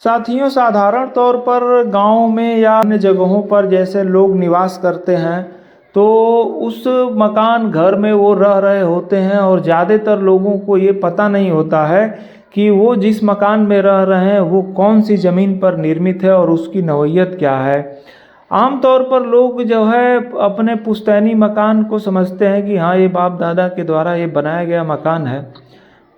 साथियों, साधारण तौर पर गाँव में या अन्य जगहों पर जैसे लोग निवास करते हैं, तो उस मकान घर में वो रह रहे होते हैं और ज़्यादातर लोगों को ये पता नहीं होता है कि वो जिस मकान में रह रहे हैं वो कौन सी ज़मीन पर निर्मित है और उसकी नौइयत क्या है। आम तौर पर लोग जो है अपने पुश्तैनी मकान को समझते हैं कि हाँ, ये बाप दादा के द्वारा ये बनाया गया मकान है,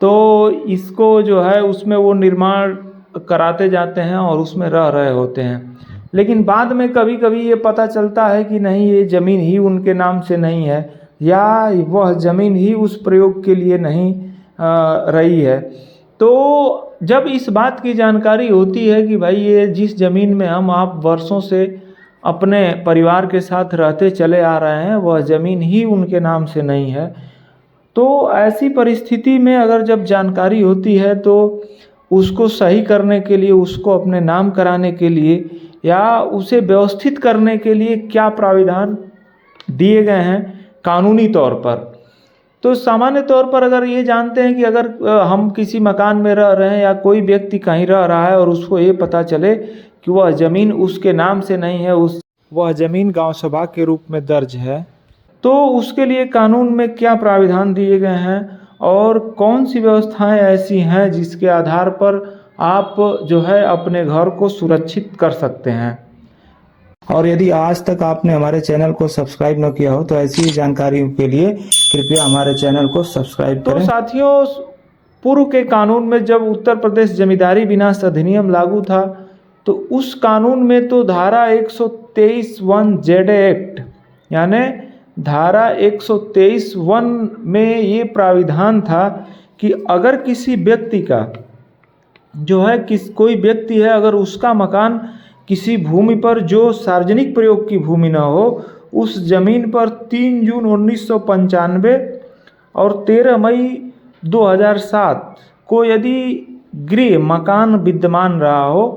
तो इसको जो है उसमें वो निर्माण कराते जाते हैं और उसमें रह रहे होते हैं। लेकिन बाद में कभी कभी ये पता चलता है कि नहीं, ये ज़मीन ही उनके नाम से नहीं है या वह ज़मीन ही उस प्रयोग के लिए नहीं रही है। तो जब इस बात की जानकारी होती है कि भाई ये जिस ज़मीन में हम आप वर्षों से अपने परिवार के साथ रहते चले आ रहे हैं वह ज़मीन ही उनके नाम से नहीं है, तो ऐसी परिस्थिति में अगर जब जानकारी होती है तो उसको सही करने के लिए, उसको अपने नाम कराने के लिए या उसे व्यवस्थित करने के लिए क्या प्राविधान दिए गए हैं कानूनी तौर पर। तो सामान्य तौर पर अगर ये जानते हैं कि अगर हम किसी मकान में रह रहे हैं या कोई व्यक्ति कहीं रह रहा है और उसको ये पता चले कि वह ज़मीन उसके नाम से नहीं है, वह ज़मीन गांव सभा के रूप में दर्ज है, तो उसके लिए कानून में क्या प्राविधान दिए गए हैं और कौन सी व्यवस्थाएं ऐसी हैं जिसके आधार पर आप जो है अपने घर को सुरक्षित कर सकते हैं। और यदि आज तक आपने हमारे चैनल को सब्सक्राइब न किया हो तो ऐसी ही जानकारियों के लिए कृपया हमारे चैनल को सब्सक्राइब करें। तो साथियों, पूर्व के कानून में जब उत्तर प्रदेश जमींदारी विनाश अधिनियम लागू था तो उस कानून में तो धारा 123(1) जेड एक्ट यानी धारा 123(1) में ये प्राविधान था कि अगर किसी व्यक्ति का जो है कोई व्यक्ति है, अगर उसका मकान किसी भूमि पर जो सार्वजनिक प्रयोग की भूमि न हो, उस जमीन पर 3 जून 1995 और 13 मई 2007 को यदि गृह मकान विद्यमान रहा हो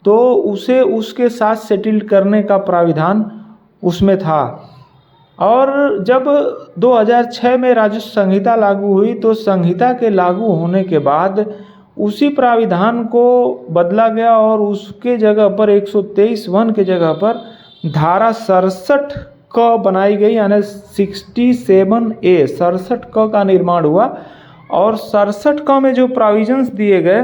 तो उसे उसके साथ सेटल करने का प्राविधान उसमें था। और जब 2006 में राजस्व संहिता लागू हुई तो संहिता के लागू होने के बाद उसी प्राविधान को बदला गया और उसके जगह पर 123(1) के जगह पर धारा 67 क बनाई गई, यानी 67A 67 क का निर्माण हुआ। और 67 क में जो प्रोविजंस दिए गए,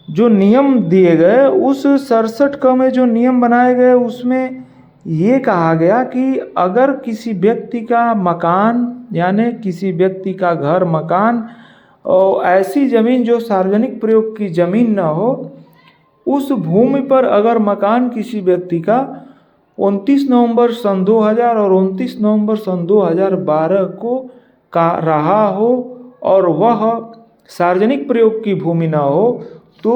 जो नियम दिए गए, उस 67 क में जो नियम बनाए गए उसमें ये कहा गया कि अगर किसी व्यक्ति का मकान यानी किसी व्यक्ति का घर मकान और ऐसी ज़मीन जो सार्वजनिक प्रयोग की ज़मीन न हो, उस भूमि पर अगर मकान किसी व्यक्ति का 29 नवंबर सन 2000 और 29 नवंबर सन 2012 को का रहा हो और वह सार्वजनिक प्रयोग की भूमि न हो, तो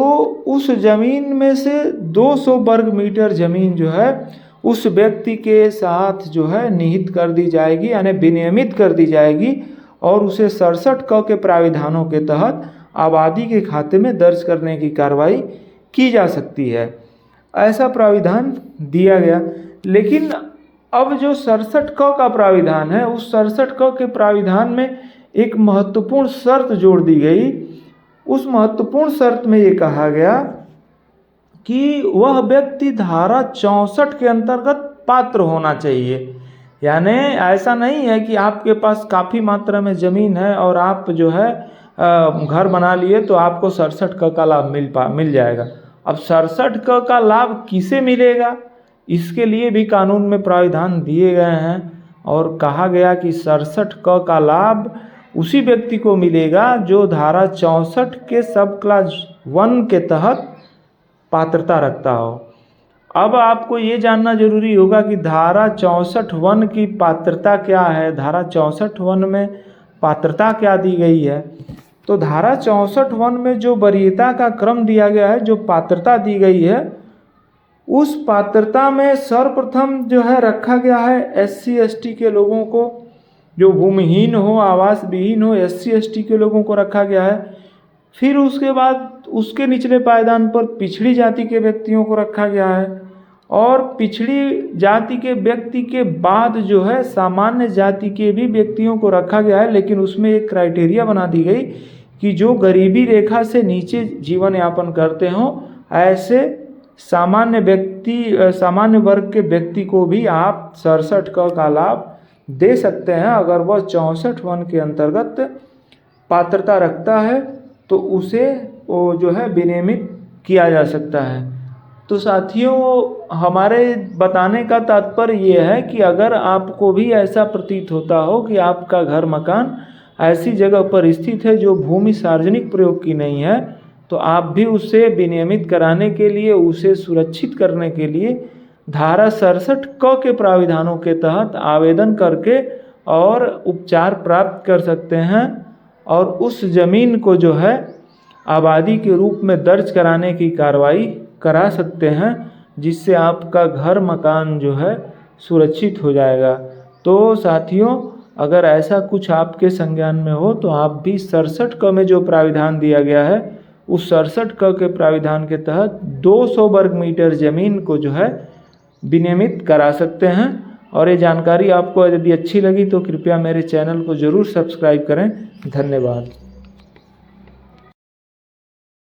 उस ज़मीन में से 200 वर्ग मीटर ज़मीन जो है उस व्यक्ति के साथ जो है निहित कर दी जाएगी, यानी विनियमित कर दी जाएगी और उसे 67 क के प्राविधानों के तहत आबादी के खाते में दर्ज करने की कार्रवाई की जा सकती है। ऐसा प्राविधान दिया गया। लेकिन अब जो 67 क का प्राविधान है, उस 67 क के प्राविधान में एक महत्वपूर्ण शर्त जोड़ दी गई। उस महत्वपूर्ण शर्त में ये कहा गया कि वह व्यक्ति धारा 64 के अंतर्गत पात्र होना चाहिए। यानी ऐसा नहीं है कि आपके पास काफ़ी मात्रा में ज़मीन है और आप जो है घर बना लिए तो आपको 67 क का लाभ मिल जाएगा। अब 67 क का लाभ किसे मिलेगा, इसके लिए भी कानून में प्राविधान दिए गए हैं और कहा गया कि 67 क का लाभ उसी व्यक्ति को मिलेगा जो धारा 64 के सब क्लास 1 के तहत पात्रता रखता हो। अब आपको ये जानना जरूरी होगा कि धारा 64(1) की पात्रता क्या है, धारा 64(1) में पात्रता क्या दी गई है। तो धारा 64(1) में जो वरीयता का क्रम दिया गया है, जो पात्रता दी गई है, उस पात्रता में सर्वप्रथम जो है रखा गया है SC ST के लोगों को, जो भूमिहीन हो, आवास विहीन हो, SC ST के लोगों को रखा गया है। फिर उसके बाद उसके निचले पायदान पर पिछड़ी जाति के व्यक्तियों को रखा गया है और पिछड़ी जाति के व्यक्ति के बाद जो है सामान्य जाति के भी व्यक्तियों को रखा गया है। लेकिन उसमें एक क्राइटेरिया बना दी गई कि जो गरीबी रेखा से नीचे जीवन यापन करते हों ऐसे सामान्य वर्ग के व्यक्ति को भी आप 67 का लाभ दे सकते हैं। अगर वह 64 वन के अंतर्गत पात्रता रखता है तो उसे वो जो है विनियमित किया जा सकता है। तो साथियों, हमारे बताने का तात्पर्य ये है कि अगर आपको भी ऐसा प्रतीत होता हो कि आपका घर मकान ऐसी जगह पर स्थित है जो भूमि सार्वजनिक प्रयोग की नहीं है, तो आप भी उसे विनियमित कराने के लिए, उसे सुरक्षित करने के लिए धारा 67 क के प्राविधानों के तहत आवेदन करके और उपचार प्राप्त कर सकते हैं और उस ज़मीन को जो है आबादी के रूप में दर्ज कराने की कार्रवाई करा सकते हैं, जिससे आपका घर मकान जो है सुरक्षित हो जाएगा। तो साथियों, अगर ऐसा कुछ आपके संज्ञान में हो तो आप भी 67 क में जो प्राविधान दिया गया है उस 67 क के प्राविधान के तहत 200 वर्ग मीटर ज़मीन को जो है विनियमित करा सकते हैं। और ये जानकारी आपको यदि अच्छी लगी तो कृपया मेरे चैनल को ज़रूर सब्सक्राइब करें। धन्यवाद।